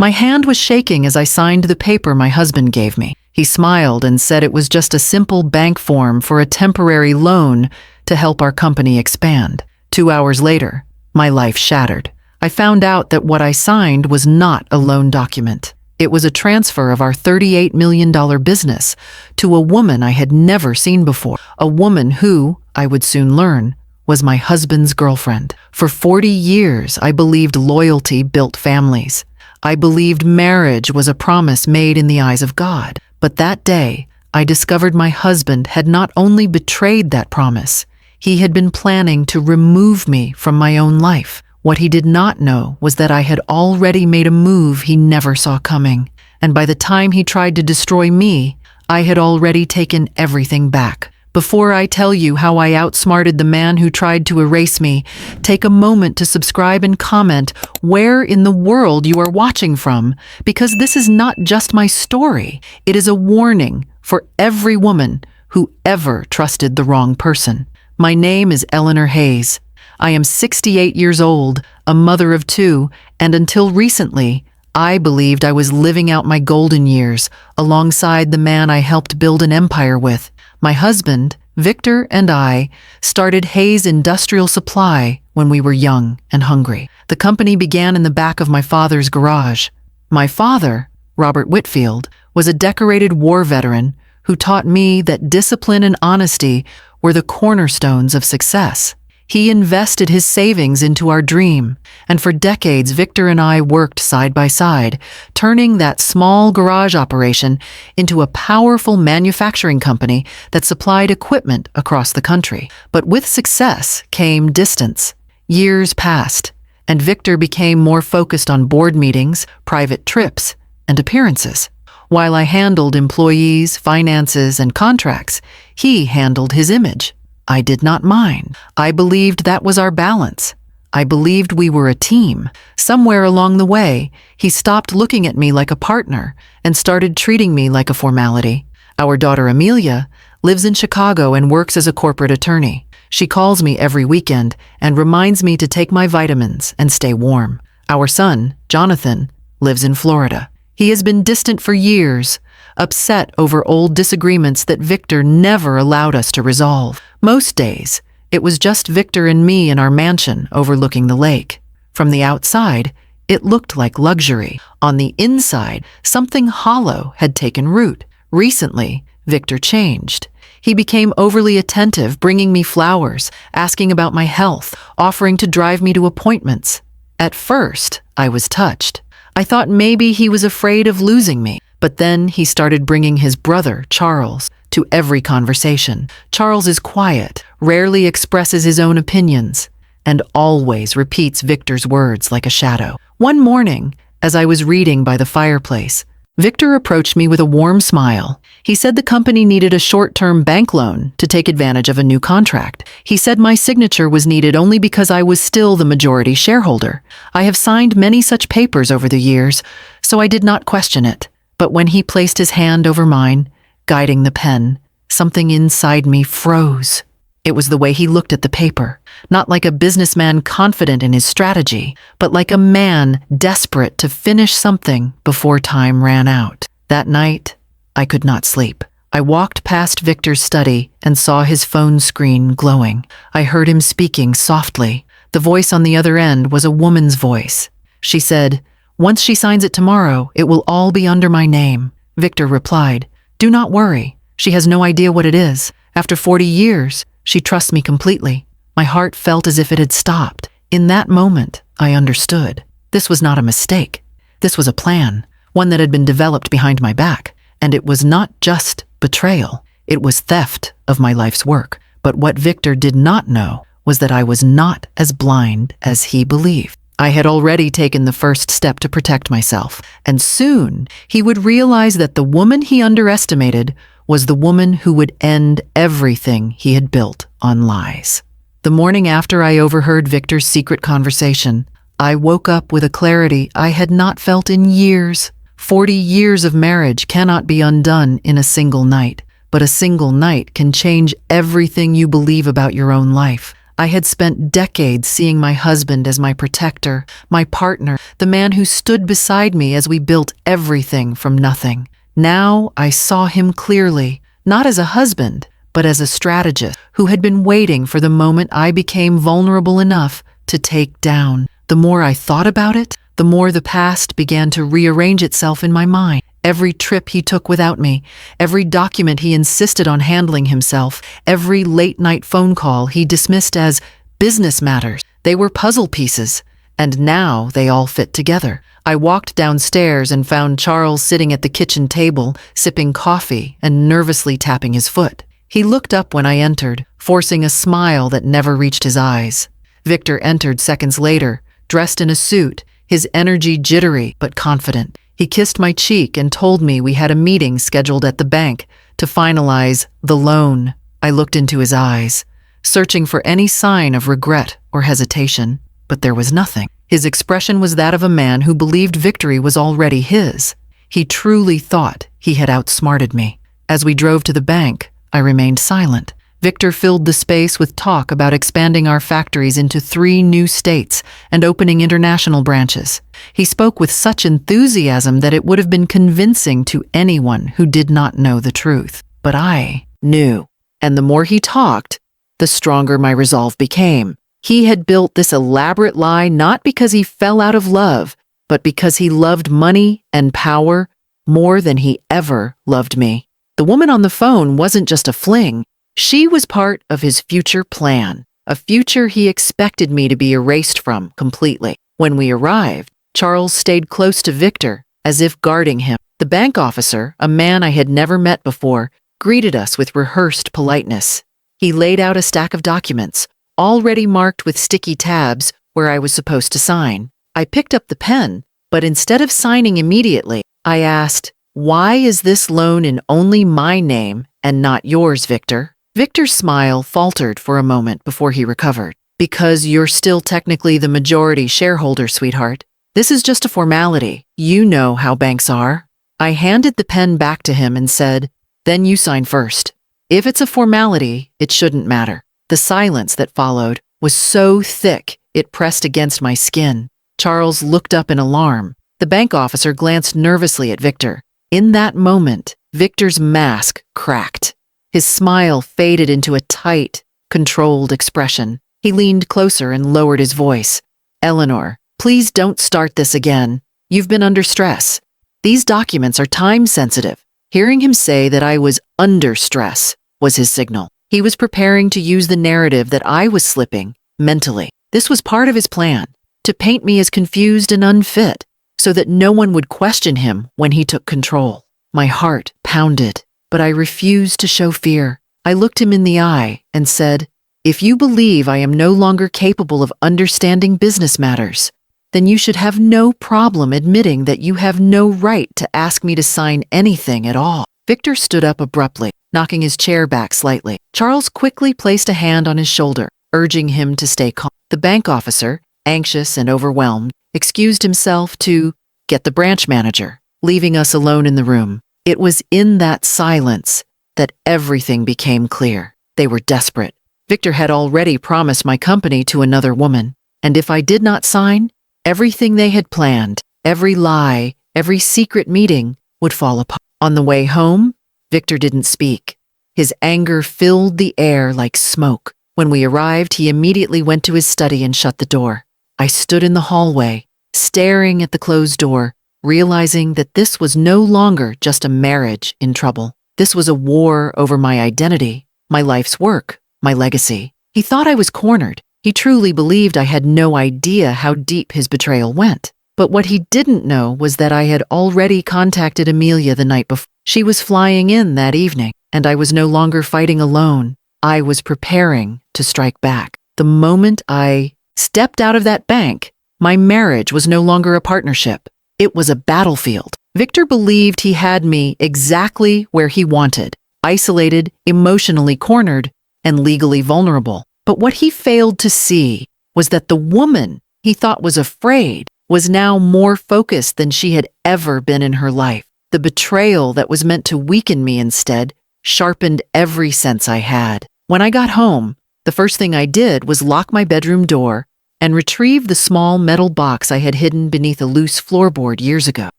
My hand was shaking as I signed the paper my husband gave me. He smiled and said it was just a simple bank form for a temporary loan to help our company expand. 2 hours later, my life shattered. I found out that what I signed was not a loan document. It was a transfer of our $38 million business to a woman I had never seen before, a woman who, I would soon learn, was my husband's girlfriend. For 40 years, I believed loyalty built families. I believed marriage was a promise made in the eyes of God. But that day, I discovered my husband had not only betrayed that promise, he had been planning to remove me from my own life. What he did not know was that I had already made a move he never saw coming. And by the time he tried to destroy me, I had already taken everything back. Before I tell you how I outsmarted the man who tried to erase me, take a moment to subscribe and comment where in the world you are watching from, because this is not just my story. It is a warning for every woman who ever trusted the wrong person. My name is Eleanor Hayes. I am 68 years old, a mother of 2, and until recently, I believed I was living out my golden years alongside the man I helped build an empire with. My husband, Victor, and I started Hayes Industrial Supply when we were young and hungry. The company began in the back of my father's garage. My father, Robert Whitfield, was a decorated war veteran who taught me that discipline and honesty were the cornerstones of success. He invested his savings into our dream, and for decades Victor and I worked side by side, turning that small garage operation into a powerful manufacturing company that supplied equipment across the country. But with success came distance. Years passed, and Victor became more focused on board meetings, private trips, and appearances. While I handled employees, finances, and contracts, he handled his image. I did not mind. I believed that was our balance. I believed we were a team. Somewhere along the way, he stopped looking at me like a partner and started treating me like a formality. Our daughter Amelia lives in Chicago and works as a corporate attorney. She calls me every weekend and reminds me to take my vitamins and stay warm. Our son, Jonathan, lives in Florida. He has been distant for years, upset over old disagreements that Victor never allowed us to resolve. Most days, it was just Victor and me in our mansion overlooking the lake. From the outside, it looked like luxury. On the inside, something hollow had taken root. Recently, Victor changed. He became overly attentive, bringing me flowers, asking about my health, offering to drive me to appointments. At first, I was touched. I thought maybe he was afraid of losing me. But then he started bringing his brother, Charles, to every conversation. Charles is quiet, rarely expresses his own opinions, and always repeats Victor's words like a shadow. One morning, as I was reading by the fireplace, Victor approached me with a warm smile. He said the company needed a short-term bank loan to take advantage of a new contract. He said my signature was needed only because I was still the majority shareholder. I have signed many such papers over the years, so I did not question it. But when he placed his hand over mine, guiding the pen, something inside me froze. It was the way he looked at the paper, not like a businessman confident in his strategy, but like a man desperate to finish something before time ran out. That night, I could not sleep. I walked past Victor's study and saw his phone screen glowing. I heard him speaking softly. The voice on the other end was a woman's voice. She said, "Once she signs it tomorrow, it will all be under my name." Victor replied, "Do not worry. She has no idea what it is. After 40 years, she trusts me completely." My heart felt as if it had stopped. In that moment, I understood. This was not a mistake. This was a plan, one that had been developed behind my back. And it was not just betrayal. It was theft of my life's work. But what Victor did not know was that I was not as blind as he believed. I had already taken the first step to protect myself, and soon he would realize that the woman he underestimated was the woman who would end everything he had built on lies. The morning after I overheard Victor's secret conversation, I woke up with a clarity I had not felt in years. 40 years of marriage cannot be undone in a single night, but a single night can change everything you believe about your own life. I had spent decades seeing my husband as my protector, my partner, the man who stood beside me as we built everything from nothing. Now I saw him clearly, not as a husband, but as a strategist who had been waiting for the moment I became vulnerable enough to take down. The more I thought about it, the more the past began to rearrange itself in my mind. Every trip he took without me, every document he insisted on handling himself, every late-night phone call he dismissed as business matters. They were puzzle pieces, and now they all fit together. I walked downstairs and found Charles sitting at the kitchen table, sipping coffee and nervously tapping his foot. He looked up when I entered, forcing a smile that never reached his eyes. Victor entered seconds later, dressed in a suit, his energy jittery but confident. He kissed my cheek and told me we had a meeting scheduled at the bank to finalize the loan. I looked into his eyes, searching for any sign of regret or hesitation, but there was nothing. His expression was that of a man who believed victory was already his. He truly thought he had outsmarted me. As we drove to the bank, I remained silent. Victor filled the space with talk about expanding our factories into 3 new states and opening international branches. He spoke with such enthusiasm that it would have been convincing to anyone who did not know the truth. But I knew, and the more he talked, the stronger my resolve became. He had built this elaborate lie not because he fell out of love, but because he loved money and power more than he ever loved me. The woman on the phone wasn't just a fling. She was part of his future plan, a future he expected me to be erased from completely. When we arrived, Charles stayed close to Victor, as if guarding him. The bank officer, a man I had never met before, greeted us with rehearsed politeness. He laid out a stack of documents, already marked with sticky tabs where I was supposed to sign. I picked up the pen, but instead of signing immediately, I asked, "Why is this loan in only my name and not yours, Victor?" Victor's smile faltered for a moment before he recovered. "Because you're still technically the majority shareholder, sweetheart. This is just a formality. You know how banks are." I handed the pen back to him and said, "Then you sign first. If it's a formality, it shouldn't matter." The silence that followed was so thick it pressed against my skin. Charles looked up in alarm. The bank officer glanced nervously at Victor. In that moment, Victor's mask cracked. His smile faded into a tight, controlled expression. He leaned closer and lowered his voice. "Eleanor, please don't start this again. You've been under stress. These documents are time-sensitive." Hearing him say that I was under stress was his signal. He was preparing to use the narrative that I was slipping mentally. This was part of his plan, to paint me as confused and unfit, so that no one would question him when he took control. My heart pounded, but I refused to show fear. I looked him in the eye and said, "If you believe I am no longer capable of understanding business matters, then you should have no problem admitting that you have no right to ask me to sign anything at all." Victor stood up abruptly, knocking his chair back slightly. Charles quickly placed a hand on his shoulder, urging him to stay calm. The bank officer, anxious and overwhelmed, excused himself to get the branch manager, leaving us alone in the room. It was in that silence that everything became clear. They were desperate. Victor had already promised my company to another woman, and if I did not sign, everything they had planned, every lie, every secret meeting would fall apart. On the way home, Victor didn't speak. His anger filled the air like smoke. When we arrived, he immediately went to his study and shut the door. I stood in the hallway, staring at the closed door, realizing that this was no longer just a marriage in trouble. This was a war over my identity, my life's work, my legacy. He thought I was cornered. He truly believed I had no idea how deep his betrayal went. But what he didn't know was that I had already contacted Amelia the night before. She was flying in that evening, and I was no longer fighting alone. I was preparing to strike back. The moment I stepped out of that bank, my marriage was no longer a partnership. It was a battlefield. Victor believed he had me exactly where he wanted, isolated, emotionally cornered, and legally vulnerable. But what he failed to see was that the woman he thought was afraid was now more focused than she had ever been in her life. The betrayal that was meant to weaken me instead sharpened every sense I had. When I got home, The first thing I did was lock my bedroom door and retrieve the small metal box I had hidden beneath a loose floorboard years ago.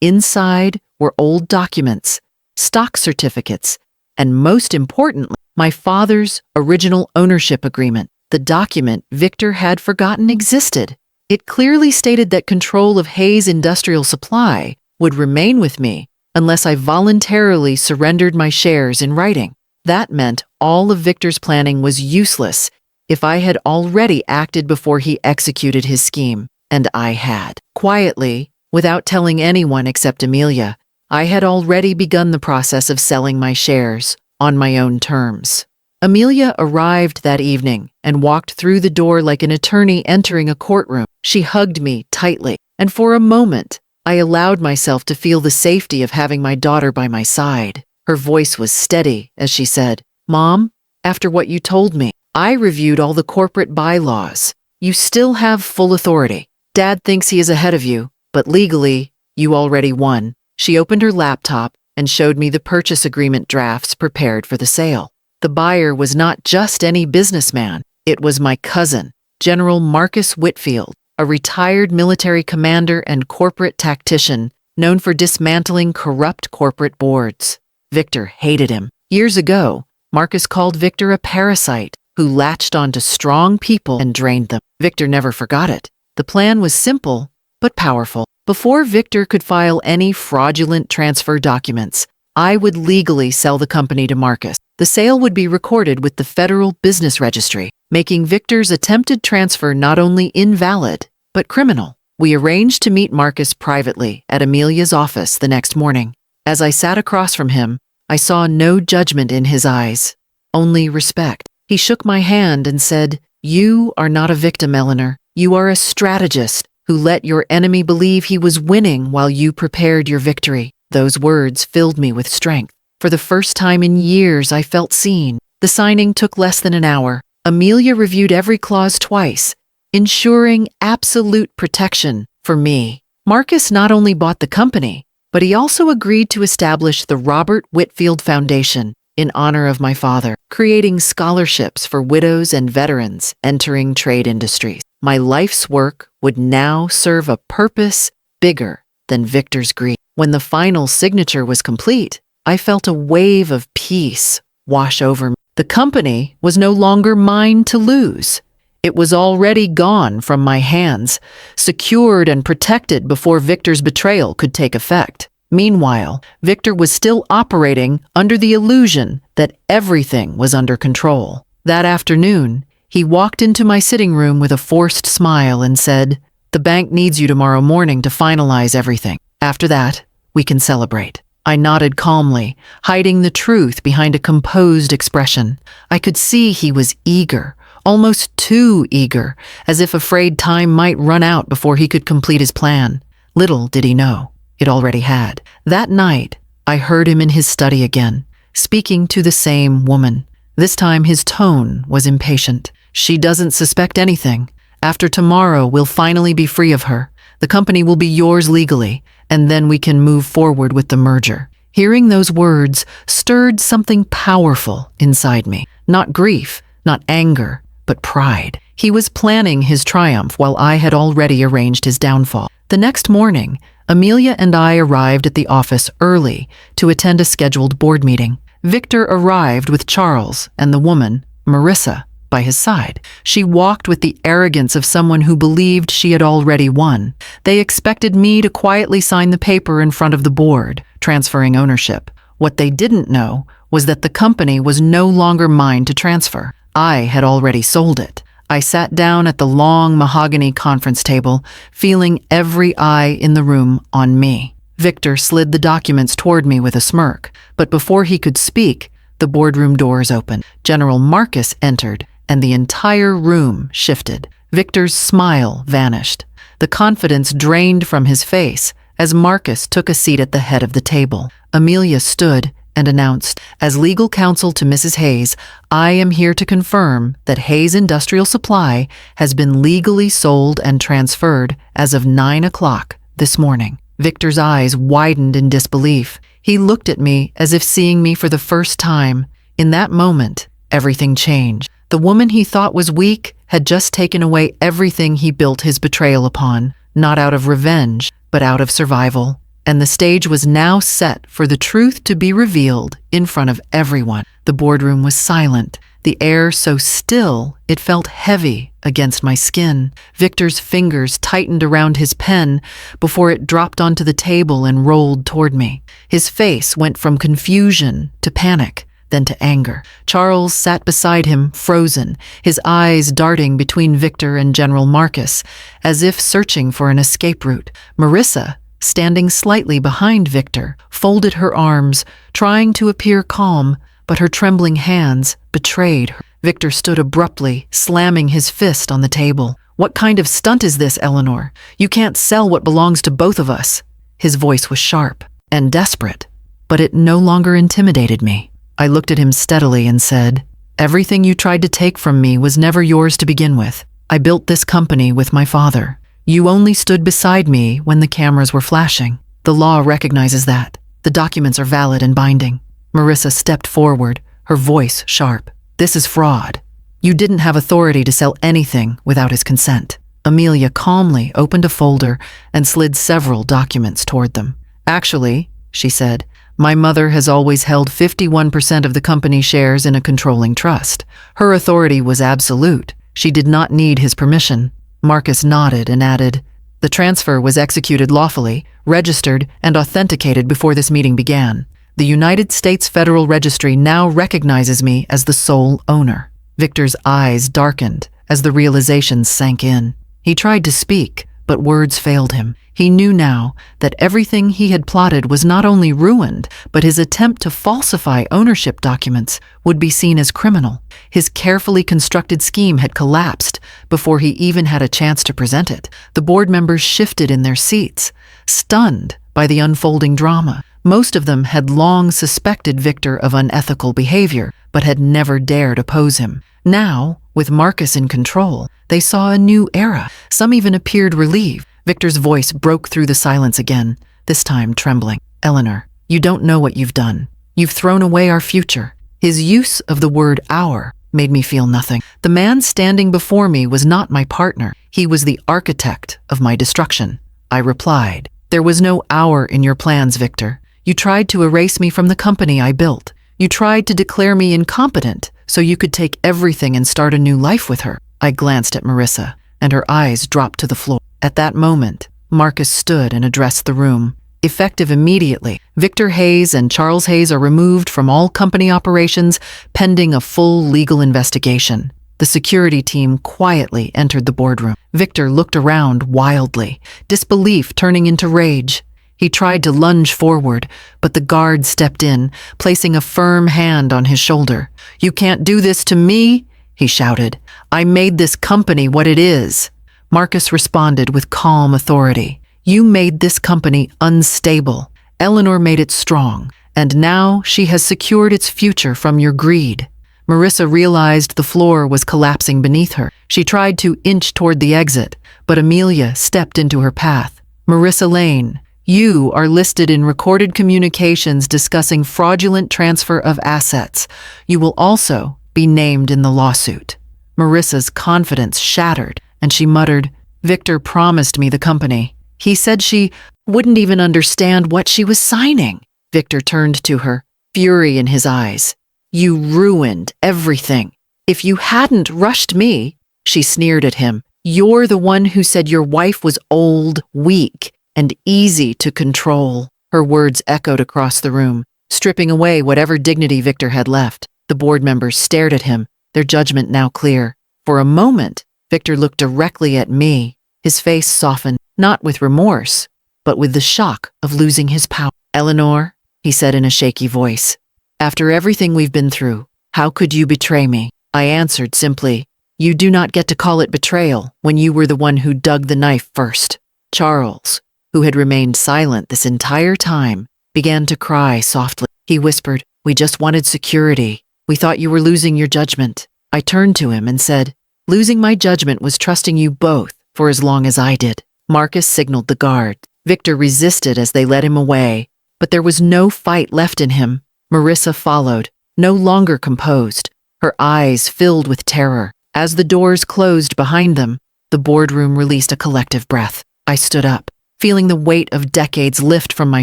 Inside were old documents, stock certificates, and most importantly, my father's original ownership agreement. The document Victor had forgotten existed. It clearly stated that control of Hayes Industrial Supply would remain with me unless I voluntarily surrendered my shares in writing. That meant all of Victor's planning was useless if I had already acted before he executed his scheme, and I had. Quietly, without telling anyone except Amelia, I had already begun the process of selling my shares on my own terms. Amelia arrived that evening and walked through the door like an attorney entering a courtroom. She hugged me tightly, and for a moment, I allowed myself to feel the safety of having my daughter by my side. Her voice was steady as she said, "Mom, after what you told me, I reviewed all the corporate bylaws. You still have full authority. Dad thinks he is ahead of you, but legally, you already won." She opened her laptop and showed me the purchase agreement drafts prepared for the sale. The buyer was not just any businessman. It was my cousin, General Marcus Whitfield, a retired military commander and corporate tactician known for dismantling corrupt corporate boards. Victor hated him. Years ago, Marcus called Victor a parasite who latched onto strong people and drained them. Victor never forgot it. The plan was simple, but powerful. Before Victor could file any fraudulent transfer documents, I would legally sell the company to Marcus. The sale would be recorded with the Federal Business Registry, making Victor's attempted transfer not only invalid, but criminal. We arranged to meet Marcus privately at Amelia's office the next morning. As I sat across from him, I saw no judgment in his eyes, only respect. He shook my hand and said, "You are not a victim, Eleanor. You are a strategist who let your enemy believe he was winning while you prepared your victory." Those words filled me with strength. For the first time in years, I felt seen. The signing took less than an hour. Amelia reviewed every clause twice, ensuring absolute protection for me. Marcus not only bought the company, but he also agreed to establish the Robert Whitfield Foundation in honor of my father, creating scholarships for widows and veterans entering trade industries. My life's work would now serve a purpose bigger than Victor's greed. When the final signature was complete, I felt a wave of peace wash over me. The company was no longer mine to lose. It was already gone from my hands, secured and protected before Victor's betrayal could take effect. Meanwhile, Victor was still operating under the illusion that everything was under control. That afternoon, he walked into my sitting room with a forced smile and said, "The bank needs you tomorrow morning to finalize everything. After that, we can celebrate." I nodded calmly, hiding the truth behind a composed expression. I could see he was eager, almost too eager, as if afraid time might run out before he could complete his plan. Little did he know, it already had. That night, I heard him in his study again, speaking to the same woman. This time his tone was impatient. "She doesn't suspect anything. After tomorrow, we'll finally be free of her. The company will be yours legally, and then we can move forward with the merger." Hearing those words stirred something powerful inside me. Not grief, not anger, but pride. He was planning his triumph while I had already arranged his downfall. The next morning, Amelia and I arrived at the office early to attend a scheduled board meeting. Victor arrived with Charles and the woman, Marissa, by his side. She walked with the arrogance of someone who believed she had already won. They expected me to quietly sign the paper in front of the board, transferring ownership. What they didn't know was that the company was no longer mine to transfer. I had already sold it. I sat down at the long mahogany conference table, feeling every eye in the room on me. Victor slid the documents toward me with a smirk, but before he could speak, the boardroom doors opened. General Marcus entered, and the entire room shifted. Victor's smile vanished. The confidence drained from his face as Marcus took a seat at the head of the table. Amelia stood and announced, "As legal counsel to Mrs. Hayes, I am here to confirm that Hayes Industrial Supply has been legally sold and transferred as of 9 o'clock this morning." Victor's eyes widened in disbelief. He looked at me as if seeing me for the first time. In that moment, everything changed. The woman he thought was weak had just taken away everything he built his betrayal upon, not out of revenge, but out of survival. And the stage was now set for the truth to be revealed in front of everyone. The boardroom was silent, the air so still it felt heavy against my skin. Victor's fingers tightened around his pen before it dropped onto the table and rolled toward me. His face went from confusion to panic, then to anger. Charles sat beside him, frozen, his eyes darting between Victor and General Marcus, as if searching for an escape route. Marissa, standing slightly behind Victor, folded her arms, trying to appear calm, but her trembling hands betrayed her. Victor stood abruptly, slamming his fist on the table. "What kind of stunt is this, Eleanor? You can't sell what belongs to both of us." His voice was sharp and desperate, but it no longer intimidated me. I looked at him steadily and said, "Everything you tried to take from me was never yours to begin with. I built this company with my father. You only stood beside me when the cameras were flashing. The law recognizes that. The documents are valid and binding." Marissa stepped forward, her voice sharp. "This is fraud. You didn't have authority to sell anything without his consent." Amelia calmly opened a folder and slid several documents toward them. "Actually," she said, "my mother has always held 51% of the company shares in a controlling trust. Her authority was absolute. She did not need his permission." Marcus nodded and added, "The transfer was executed lawfully, registered, and authenticated before this meeting began. The United States Federal Registry now recognizes me as the sole owner." Victor's eyes darkened as the realization sank in. He tried to speak, but words failed him. He knew now that everything he had plotted was not only ruined, but his attempt to falsify ownership documents would be seen as criminal. His carefully constructed scheme had collapsed before he even had a chance to present it. The board members shifted in their seats, stunned by the unfolding drama. Most of them had long suspected Victor of unethical behavior, but had never dared oppose him. Now, with Marcus in control, they saw a new era. Some even appeared relieved. Victor's voice broke through the silence again, this time trembling. "Eleanor, you don't know what you've done. You've thrown away our future." His use of the word "our" made me feel nothing. The man standing before me was not my partner. He was the architect of my destruction. I replied, "There was no "our" in your plans, Victor. You tried to erase me from the company I built. You tried to declare me incompetent so you could take everything and start a new life with her." I glanced at Marissa, and her eyes dropped to the floor. At that moment, Marcus stood and addressed the room. Effective immediately, Victor Hayes and Charles Hayes are removed from all company operations pending a full legal investigation. The security team quietly entered the boardroom. Victor looked around wildly, disbelief turning into rage. He tried to lunge forward, but the guard stepped in, placing a firm hand on his shoulder. "You can't do this to me," he shouted. "I made this company what it is." Marcus responded with calm authority. "You made this company unstable. Eleanor made it strong, and now she has secured its future from your greed." Marissa realized the floor was collapsing beneath her. She tried to inch toward the exit, but Amelia stepped into her path. "Marissa Lane, you are listed in recorded communications discussing fraudulent transfer of assets. You will also be named in the lawsuit." Marissa's confidence shattered, and she muttered, "Victor promised me the company. He said she wouldn't even understand what she was signing." Victor turned to her, fury in his eyes. "You ruined everything. If you hadn't rushed me," she sneered at him, "you're the one who said your wife was old, weak, and easy to control." Her words echoed across the room, stripping away whatever dignity Victor had left. The board members stared at him, their judgment now clear. For a moment, Victor looked directly at me. His face softened, not with remorse, but with the shock of losing his power. "Eleanor," he said in a shaky voice, "after everything we've been through, how could you betray me?" I answered simply, "You do not get to call it betrayal when you were the one who dug the knife first." Charles, who had remained silent this entire time, began to cry softly. He whispered, "We just wanted security. We thought you were losing your judgment." I turned to him and said, "Losing my judgment was trusting you both for as long as I did." Marcus signaled the guard. Victor resisted as they led him away, but there was no fight left in him. Marissa followed, no longer composed, her eyes filled with terror. As the doors closed behind them, the boardroom released a collective breath. I stood up, feeling the weight of decades lift from my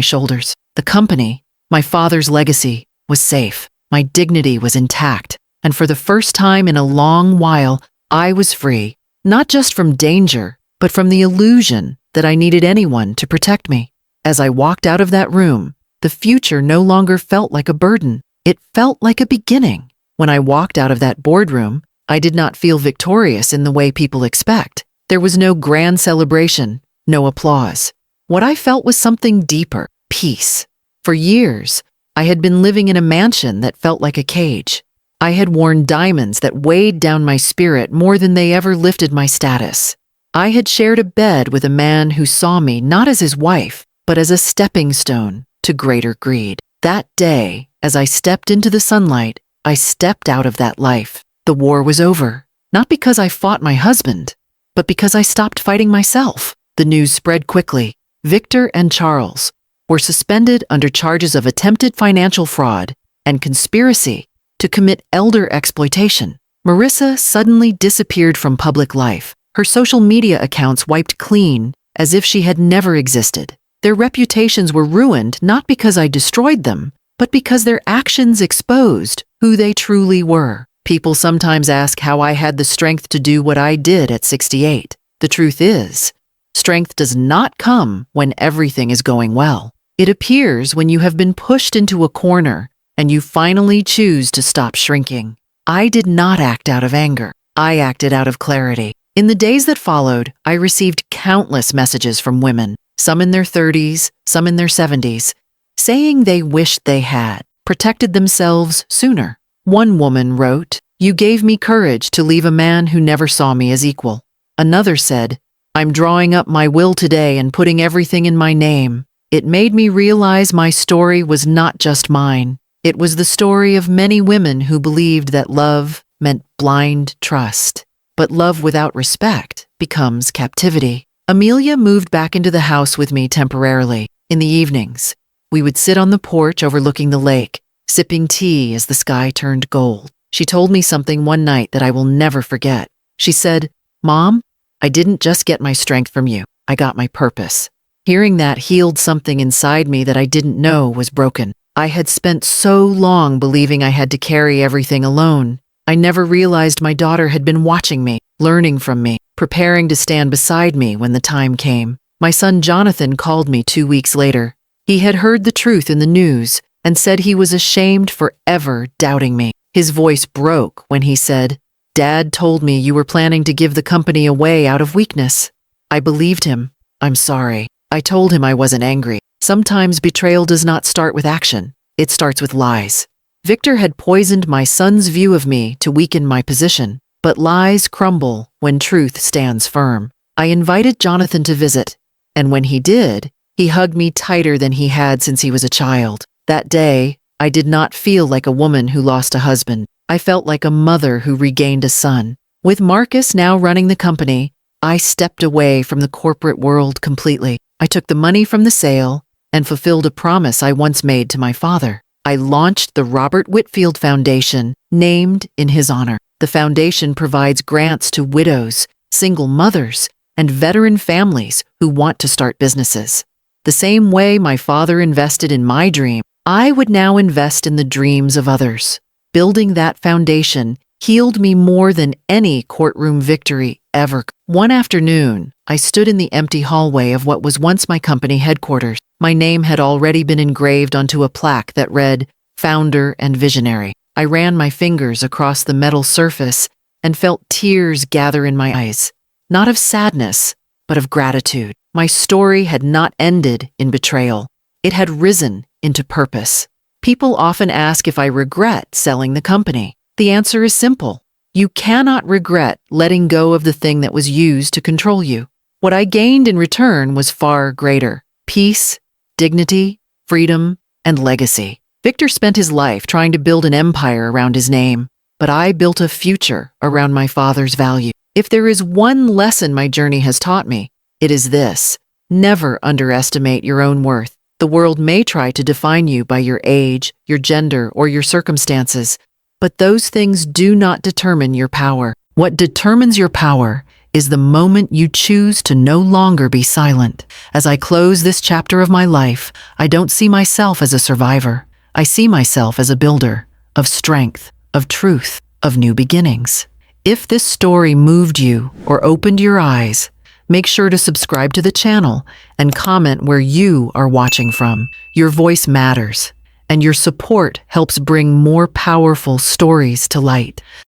shoulders. The company, my father's legacy, was safe. My dignity was intact, and for the first time in a long while, I was free, not just from danger, but from the illusion that I needed anyone to protect me. As I walked out of that room, the future no longer felt like a burden. It felt like a beginning. When I walked out of that boardroom, I did not feel victorious in the way people expect. There was no grand celebration, no applause. What I felt was something deeper, peace. For years, I had been living in a mansion that felt like a cage. I had worn diamonds that weighed down my spirit more than they ever lifted my status. I had shared a bed with a man who saw me not as his wife, but as a stepping stone to greater greed. That day, as I stepped into the sunlight, I stepped out of that life. The war was over, not because I fought my husband, but because I stopped fighting myself. The news spread quickly. Victor and Charles were suspended under charges of attempted financial fraud and conspiracy to commit elder exploitation. Marissa suddenly disappeared from public life. Her social media accounts wiped clean, as if she had never existed. Their reputations were ruined not because I destroyed them, but because their actions exposed who they truly were. People sometimes ask how I had the strength to do what I did at 68. The truth is, strength does not come when everything is going well. It appears when you have been pushed into a corner and you finally choose to stop shrinking. I did not act out of anger. I acted out of clarity. In the days that followed, I received countless messages from women, some in their 30s, some in their 70s, saying they wished they had protected themselves sooner. One woman wrote, "You gave me courage to leave a man who never saw me as equal." Another said, "I'm drawing up my will today and putting everything in my name." It made me realize my story was not just mine. It was the story of many women who believed that love meant blind trust. But love without respect becomes captivity. Amelia moved back into the house with me temporarily. In the evenings, we would sit on the porch overlooking the lake, sipping tea as the sky turned gold. She told me something one night that I will never forget. She said, "Mom, I didn't just get my strength from you. I got my purpose." Hearing that healed something inside me that I didn't know was broken. I had spent so long believing I had to carry everything alone. I never realized my daughter had been watching me, learning from me, preparing to stand beside me when the time came. My son Jonathan called me 2 weeks later. He had heard the truth in the news and said he was ashamed for ever doubting me. His voice broke when he said, "Dad told me you were planning to give the company away out of weakness." I believed him. "I'm sorry." I told him I wasn't angry. Sometimes betrayal does not start with action. It starts with lies. Victor had poisoned my son's view of me to weaken my position, but lies crumble when truth stands firm. I invited Jonathan to visit, and when he did, he hugged me tighter than he had since he was a child. That day, I did not feel like a woman who lost a husband. I felt like a mother who regained a son. With Marcus now running the company, I stepped away from the corporate world completely. I took the money from the sale and fulfilled a promise I once made to my father. I launched the Robert Whitfield Foundation, named in his honor. The foundation provides grants to widows, single mothers, and veteran families who want to start businesses. The same way my father invested in my dream, I would now invest in the dreams of others. Building that foundation healed me more than any courtroom victory ever. One afternoon, I stood in the empty hallway of what was once my company headquarters. My name had already been engraved onto a plaque that read, "Founder and Visionary." I ran my fingers across the metal surface and felt tears gather in my eyes, not of sadness, but of gratitude. My story had not ended in betrayal. It had risen into purpose. People often ask if I regret selling the company. The answer is simple. You cannot regret letting go of the thing that was used to control you. What I gained in return was far greater: peace, dignity, freedom, and legacy. Victor spent his life trying to build an empire around his name, but I built a future around my father's value. If there is one lesson my journey has taught me, it is this: never underestimate your own worth. The world may try to define you by your age, your gender, or your circumstances, But those things do not determine your power. What determines your power is the moment you choose to no longer be silent. As I close this chapter of my life, I don't see myself as a survivor. I see myself as a builder of strength, of truth, of new beginnings. If this story moved you or opened your eyes, make sure to subscribe to the channel and comment where you are watching from. Your voice matters, and your support helps bring more powerful stories to light.